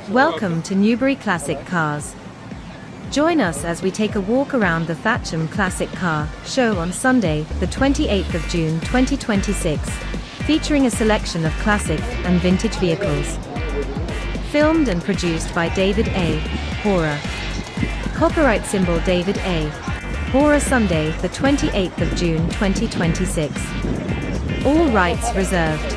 Welcome to Newbury Classic Cars. Join us as we take a walk around the Thatcham Classic Car Show on Sunday, the 28th of June 2026, featuring a selection of classic and vintage vehicles. Filmed and produced by David A. Hora. Copyright symbol David A. Hora. Sunday, the 28th of June 2026. All rights reserved.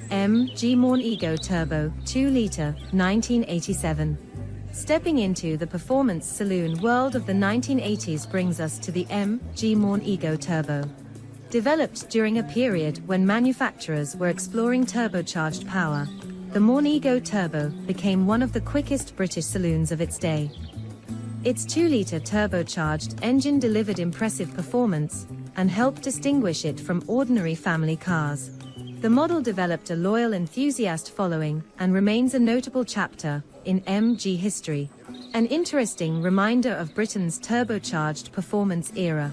MG Morn Ego Turbo 2-litre 1987. Stepping into the performance saloon world of the 1980s brings us to the MG Morn Ego Turbo. Developed during a period when manufacturers were exploring turbocharged power, the Morn Ego Turbo became one of the quickest British saloons of its day. Its 2-litre turbocharged engine delivered impressive performance and helped distinguish it from ordinary family cars. The model developed a loyal enthusiast following and remains a notable chapter in MG history, an interesting reminder of Britain's turbocharged performance era.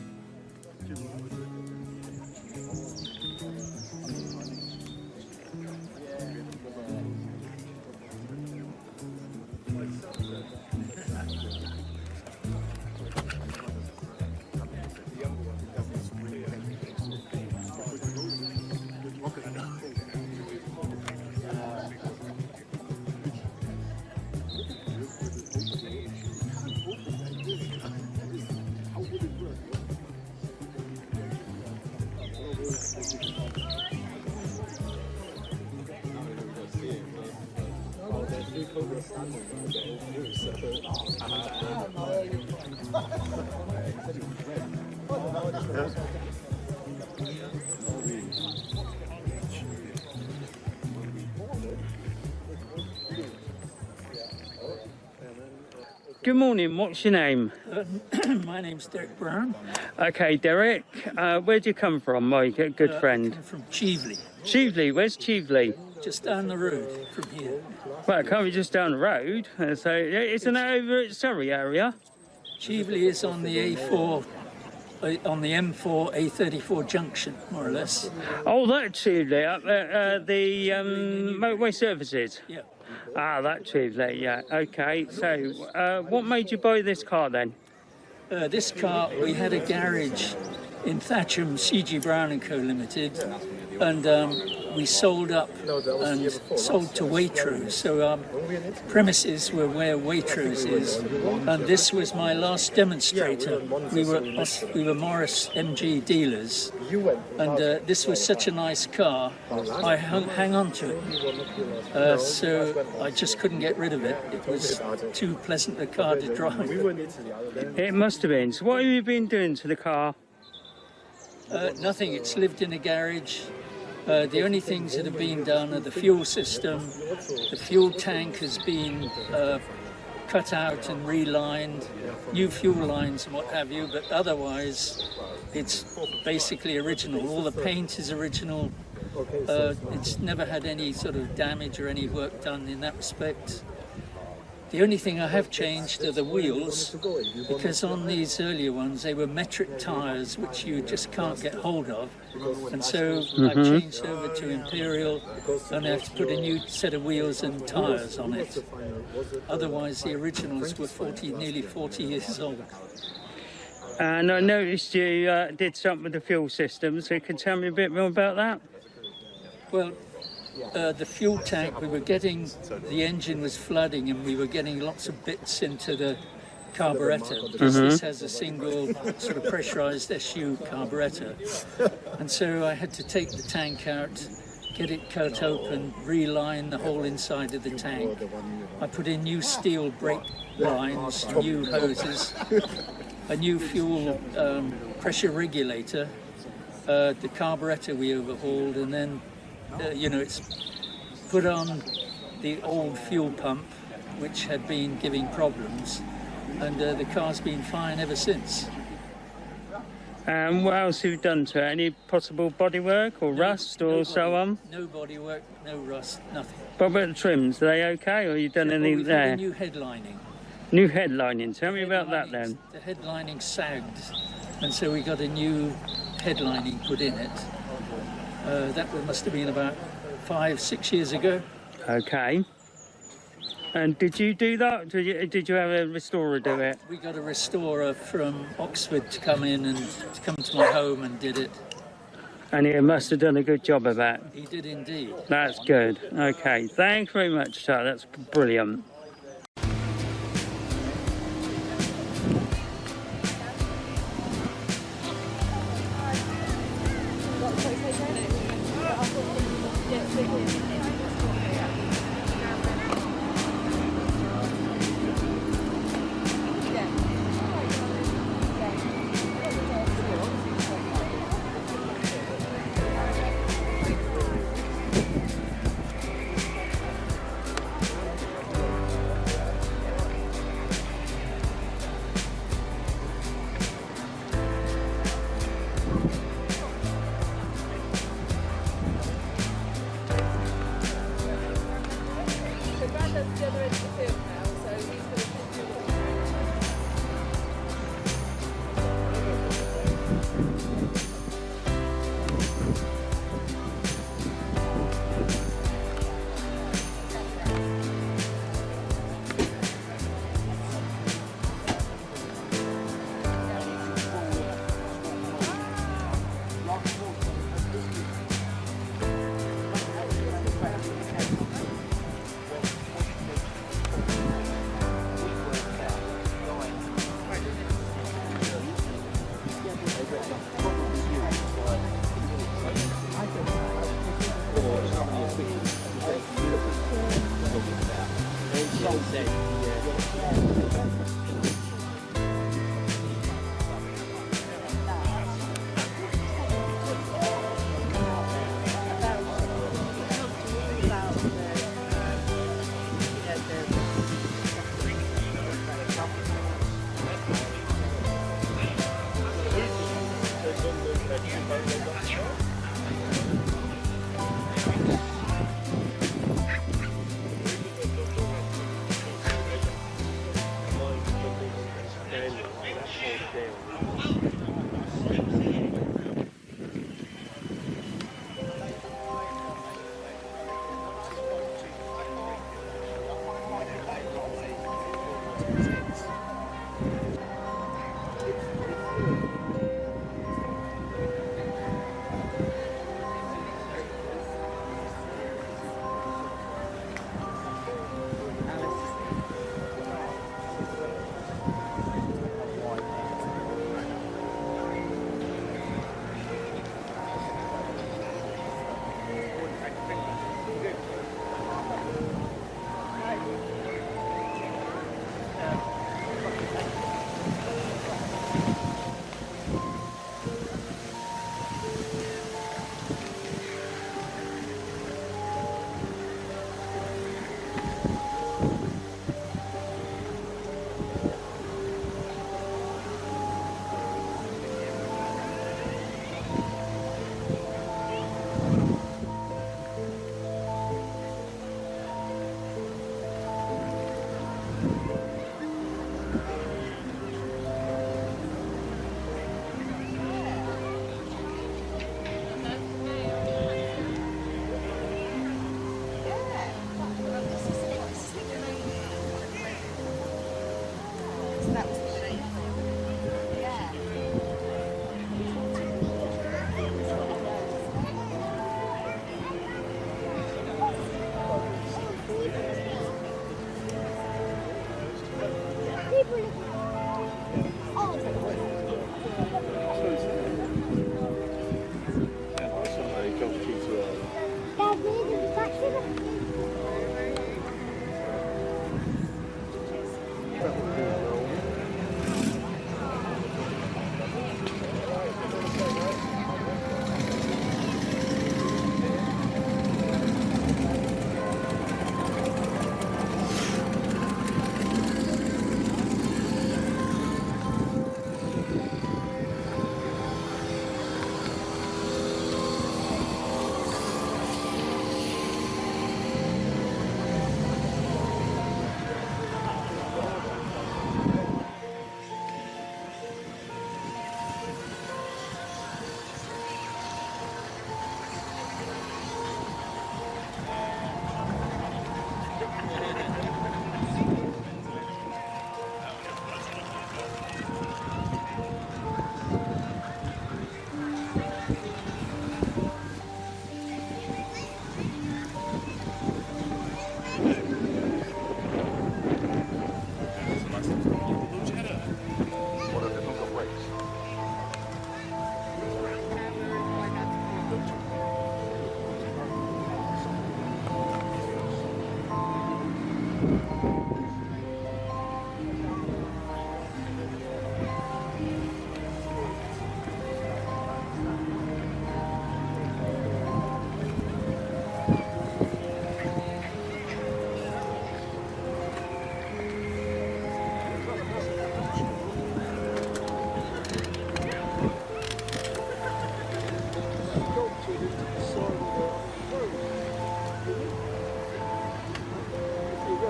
Good morning, what's your name? My name's Derek Brown. Okay, Derek, where do you come from, my good friend? I'm from Cheveley, Cheveley, where's Cheveley? just down the road from here. Well, it can't be just down the road, so isn't that over at Surrey area? Cheveley is on the A4, on the M4 A34 junction, more or less. Oh, that Cheveley, up at the motorway services? Yeah. Ah, that Cheveley, yeah, okay. So, what made you buy this car then? This car, we had a garage in Thatcham, C.G. Brown & Co. Limited, and we sold up and sold to Waitrose. So our premises were where Waitrose is, and this was my last demonstrator. We were Morris MG dealers, and this was such a nice car. I hang on to it, so I just couldn't get rid of it. It was too pleasant a car to drive. It must have been. So what have you been doing to the car? Nothing. It's lived in a garage. The only things that have been done are the fuel system. The fuel tank has been cut out and relined, new fuel lines and what have you, but otherwise it's basically original. All the paint is original. It's never had any sort of damage or any work done in that respect. The only thing I have changed are the wheels, because on these earlier ones they were metric tyres which you just can't get hold of, and so I've changed over to Imperial and I have to put a new set of wheels and tyres on it. Otherwise the originals were nearly 40 years old. And I noticed you did something with the fuel system, so you can tell me a bit more about that? Well, the fuel tank, the engine was flooding and we were getting lots of bits into the carburettor, because this has a single sort of pressurized SU carburettor. And so I had to take the tank out, get it cut open, reline the whole inside of the tank. I put in new steel brake lines, new hoses, a new fuel pressure regulator, the carburettor we overhauled, and then it's put on the old fuel pump, which had been giving problems, and the car's been fine ever since. And what else have you done to it? Any possible bodywork or rust or so on? No bodywork, no rust, nothing. What about the trims? Are they okay, or have you done anything We've there? had a new headlining. New headlining. Tell me about that then. The headlining sagged, and so we got a new headlining put in it. That must have been about 5-6 years ago. Okay. And did you do that? Did you have a restorer do it? We got a restorer from Oxford to come in and to come to my home and did it. And he must have done a good job of that. He did indeed. That's good. Okay. Thanks very much, sir. That's brilliant.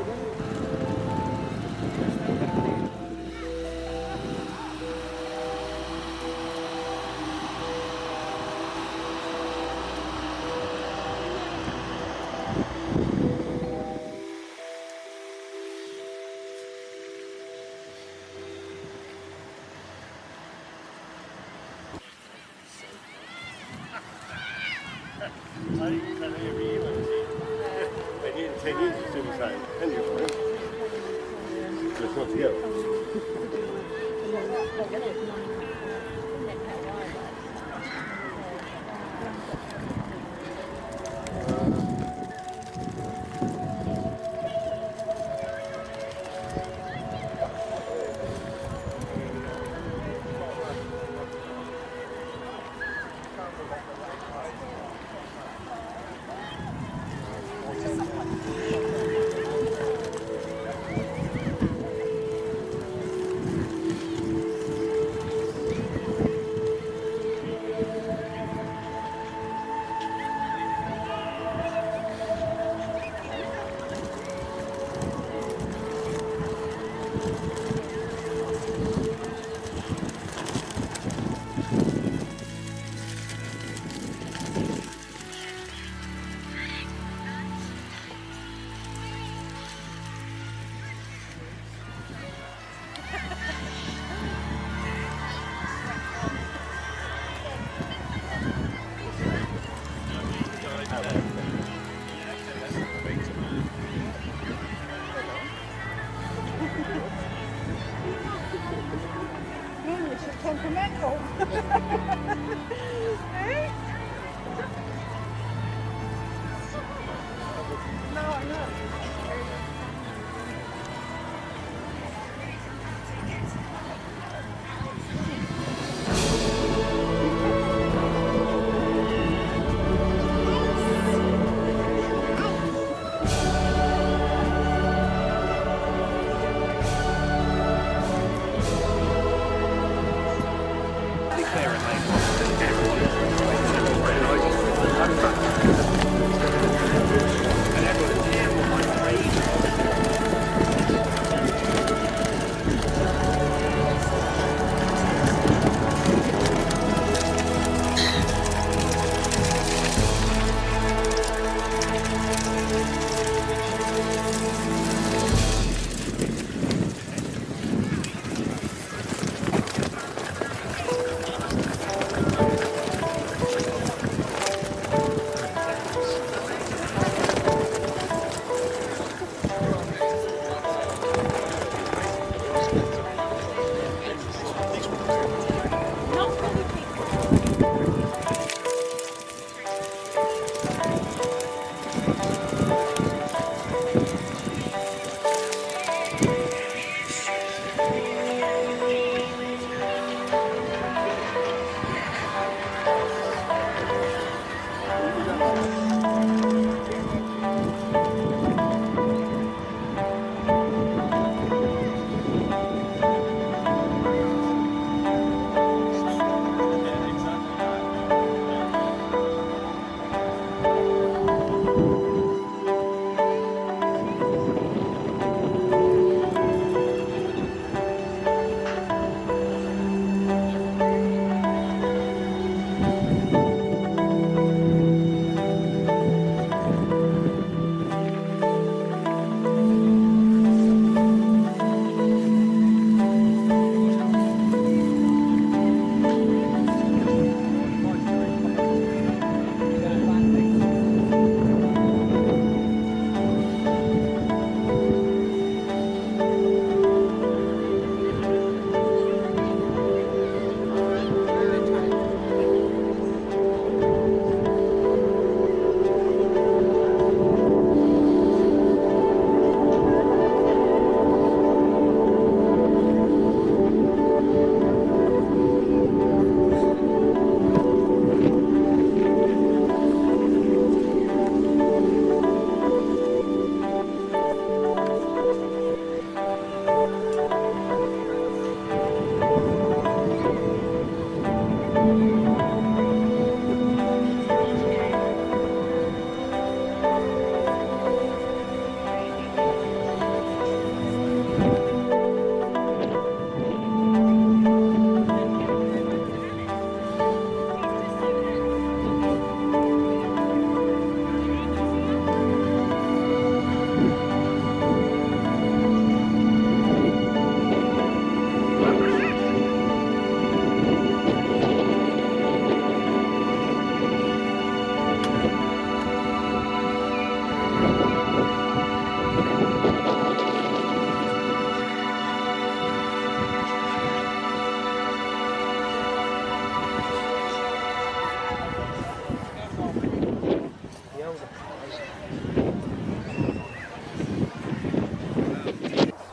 If you Let's not together. Temperamental. Eh? No, I know.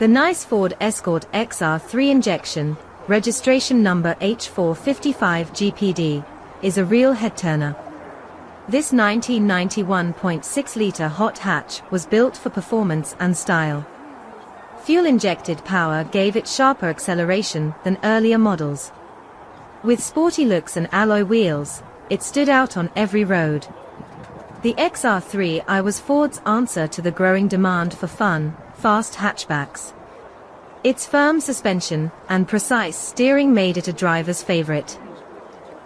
The nice Ford Escort XR3 injection, registration number H455GPD, is a real head-turner. This 1991.6-litre hot hatch was built for performance and style. Fuel-injected power gave it sharper acceleration than earlier models. With sporty looks and alloy wheels, it stood out on every road. The XR3i was Ford's answer to the growing demand for fun, fast hatchbacks. Its firm suspension and precise steering made it a driver's favorite.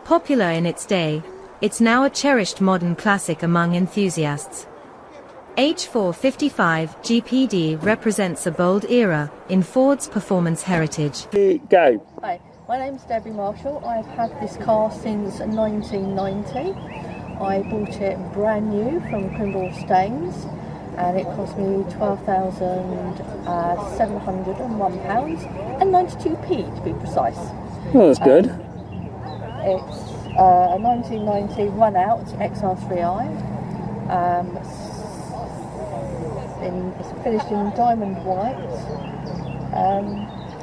Popular in its day, it's now a cherished modern classic among enthusiasts. H455GPD represents a bold era in Ford's performance heritage. Go. Hi, my name's Debbie Marshall. I've had this car since 1990. I bought it brand new from Crimble Staines and it cost me £12,701 and 92p to be precise. Well, that's good. It's a 1990 run-out XR3i. It's finished in diamond white.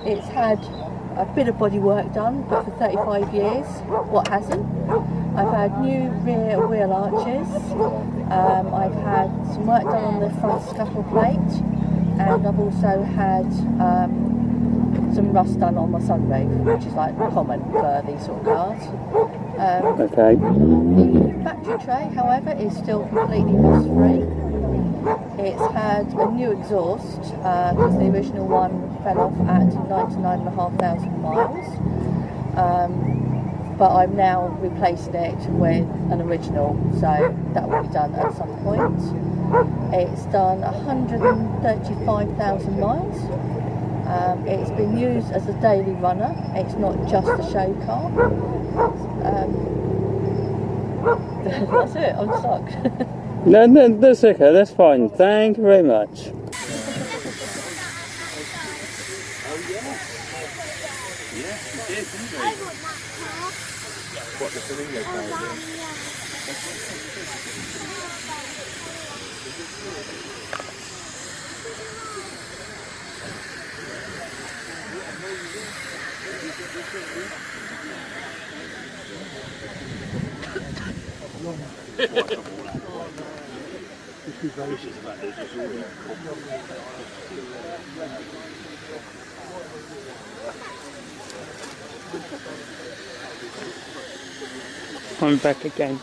It's had a bit of body work done, but for 35 years, what hasn't? I've had new rear wheel arches. I've had some work done on the front scuttle plate, and I've also had some rust done on my sunroof, which is like common for these sort of cars. Okay. The battery tray, however, is still completely rust-free. It's had a new exhaust because the original one fell off at 99,500 miles. But I'm now replacing it with an original, so that will be done at some point. It's done 135,000 miles. It's been used as a daily runner. It's not just a show car. That's it, I'm stuck. No, that's okay, that's fine. Thank you very much. I'm back again.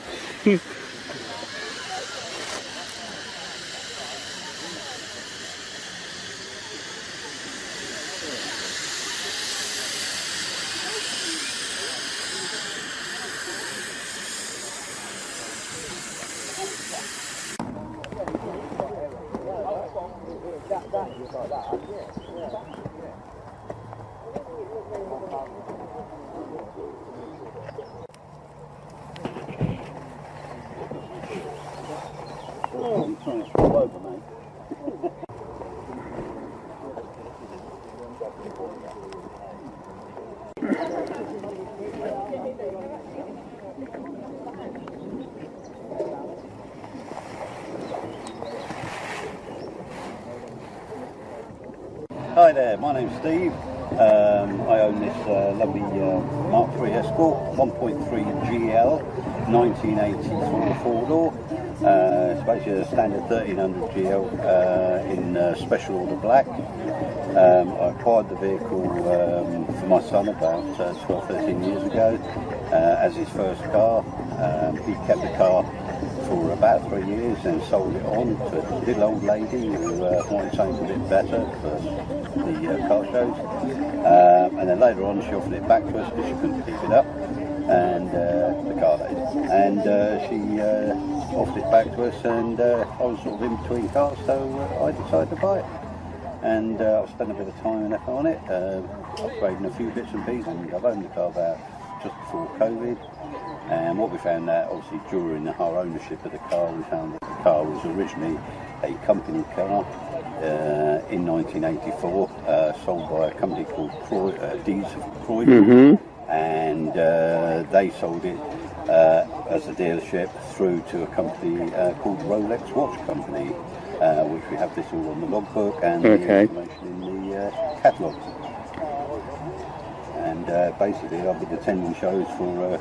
Hi there, my name's Steve. I own this lovely Mark III Escort 1.3 GL 1980 four-door. It's basically a standard 1300 GL in special order black. I acquired the vehicle for my son about 12-13 years ago as his first car. He kept the car for about 3 years and sold it on to a little old lady who wanted something a bit better for the car shows. And then later on she offered it back to us because she couldn't keep it up, and the car lady. And she offered it back to us, and I was sort of in between cars, so I decided to buy it. And I've spent a bit of time and effort on it, upgrading a few bits and pieces. I've owned the car about just before COVID, and what we found out, obviously during our ownership of the car, we found that the car was originally a company car in 1984, sold by a company called Croydon, and they sold it as a dealership through to a company called Rolex Watch Company, which we have this all on the logbook and the information catalogue. And basically I've been attending shows for a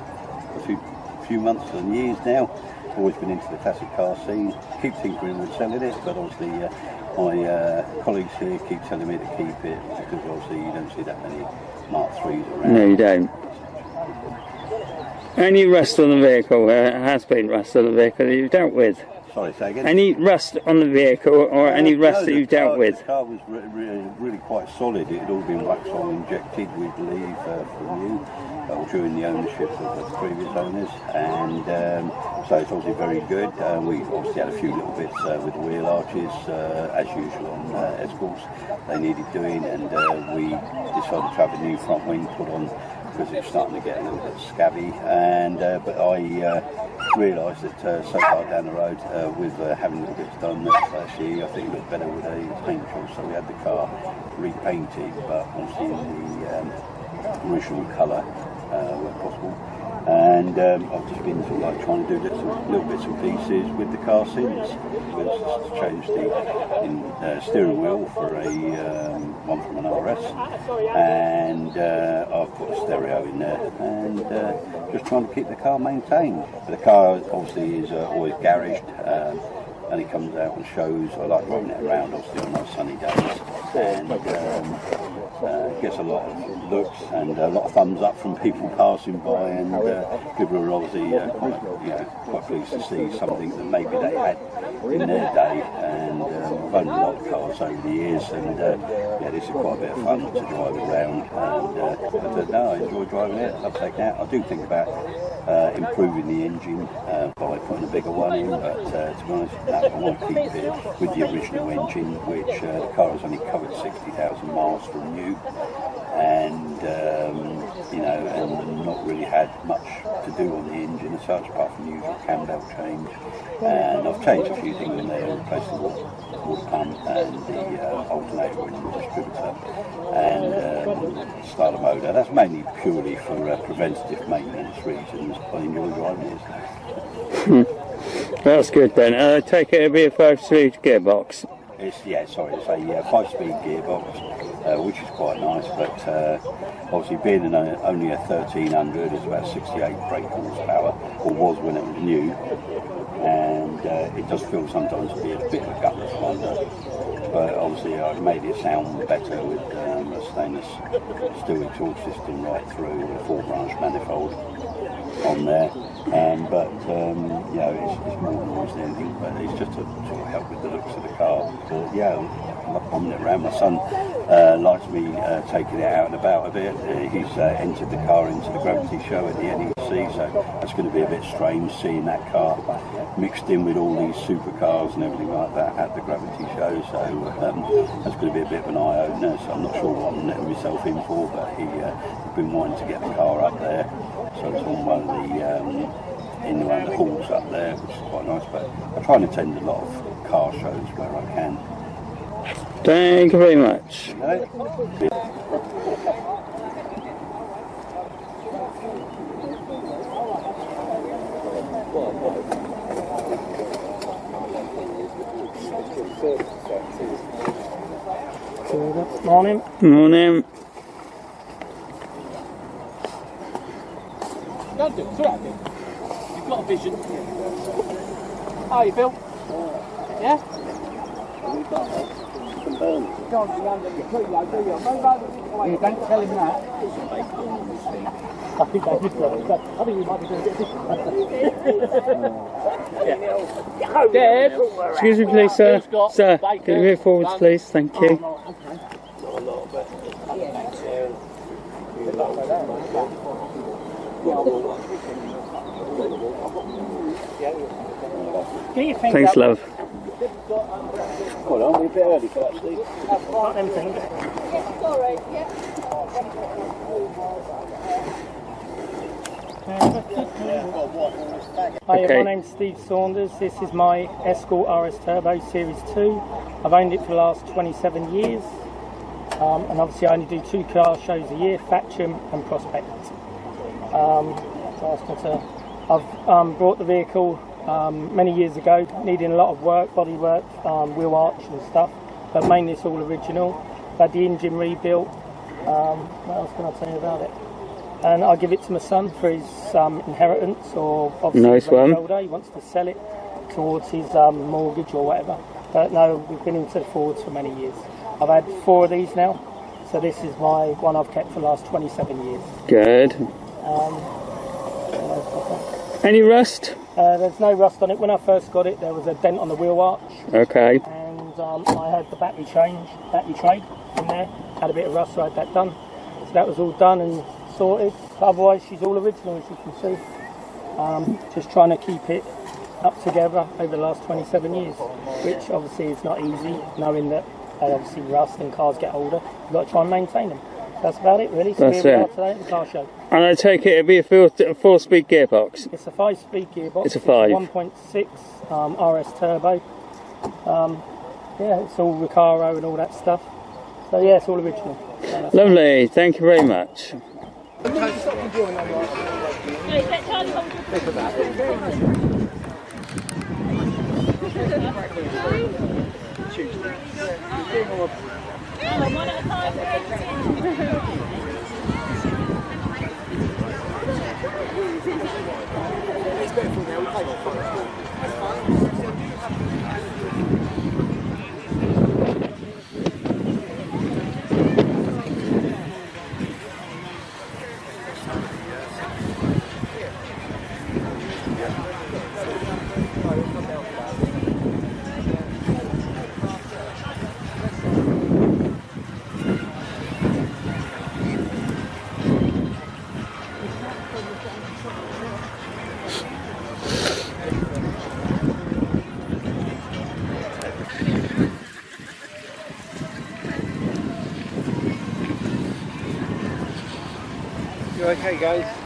few months and years now. Always been into the classic car scene, keep tinkering with selling it, but obviously my colleagues here keep telling me to keep it because obviously you don't see that many Mark IIIs around. No, you don't. Any rust on the vehicle, has been rust on the vehicle that you've dealt with? Sorry, say again? Any rust on the vehicle or any rust that you've dealt with? The car was really quite solid. It had all been wax on injected, we believe, from you, during the ownership of the previous owners, and so it's obviously very good. We obviously had a few little bits with the wheel arches, as usual on Escorts. They needed doing, and we decided to have a new front wing put on because it's starting to get a little bit scabby, and but I realised that so far down the road with having little bits done that actually I think it looked better with a paint job, so we had the car repainted, but obviously in the original colour where possible. And I've just been sort of like trying to do little bits and pieces with the car since. We've just changed the steering wheel for a one from an RS, and I've put a stereo in there, and just trying to keep the car maintained. The car obviously is always garaged, and it comes out and shows. I like running it around obviously on nice sunny days, and gets a lot of looks and a lot of thumbs up from people passing by, and people are obviously quite pleased to see something that maybe they had in their day. And I've owned a lot of cars over the years, and this is quite a bit of fun to drive around, and I enjoy driving it. I've taken out. I do think about improving the engine by putting a bigger one in, but to be honest, I want to keep it with the original engine, which the car has only covered 60,000 miles from new, and and not really had much to do on the engine as such, apart from the usual cam belt change. And I've changed a few things in there, replaced the water pump and the alternator in the distributor, and starter motor. That's mainly purely for preventative maintenance reasons. I enjoy driving it. That's good then. I take it it'll be a 5-speed gearbox. It's a 5-speed gearbox, which is quite nice, but obviously being only a 1300 is about 68 brake horsepower, or was when it was new, and it does feel sometimes to be a bit of a gutless wonder, but obviously I've made it sound better with a stainless steel exhaust system right through, with a 4-branch manifold on there, but it's more noise than anything, but it's just to sort of help with the looks of the car. But I love bombing it around. My son likes me taking it out and about a bit. He's entered the car into the Gravity show at the NEC, so that's going to be a bit strange seeing that car mixed in with all these supercars and everything like that at the Gravity show, so that's going to be a bit of an eye-opener. So I'm not sure what I'm letting myself in for, but he's been wanting to get the car up there, so it's on one of the in one of the halls up there, which is quite nice. But I try and attend a lot of car shows where I can. Thank you very much. Morning. Morning. Don't do it. It's all right, Bill. You've got a vision. How are you, Bill? Yeah? You don't tell him that. I think I did well. I think you might be doing a bit Dad! Excuse me please, sir. Sir, can you move forwards please? Thank you. Thanks, love. Well, I'm a bit early for that, Steve. Not anything. Hi, my name's Steve Saunders. This is my Escort RS Turbo Series 2. I've owned it for the last 27 years. And obviously I only do 2 car shows a year, Thatcham and Prospect. I've brought the vehicle many years ago, needing a lot of work, body work, wheel arch and stuff, but mainly it's all original. had the engine rebuilt. What else can I tell you about it? And I give it to my son for his inheritance, or obviously Nice when he's one. older, he wants to sell it towards his mortgage or whatever. But no, we've been into the Fords for many years. I've had 4 of these now, so this is my one I've kept for the last 27 years. Good. Any rust? There's no rust on it. When I first got it, there was a dent on the wheel arch, Okay. and I had the battery trade in there. Had a bit of rust, so I had that done. So that was all done and sorted. But otherwise, she's all original, as you can see. Just trying to keep it up together over the last 27 years, which obviously is not easy, knowing that they obviously rust and cars get older. You've got to try and maintain them. That's about it, really. So That's here we it. are today at the car show. And I take it it'd be a 4-speed gearbox. It's a 5-speed gearbox. It's a 5. 1.6 RS turbo. Yeah, it's all Recaro and all that stuff. So yeah, it's all original. Lovely. Thank you very much. You okay, guys?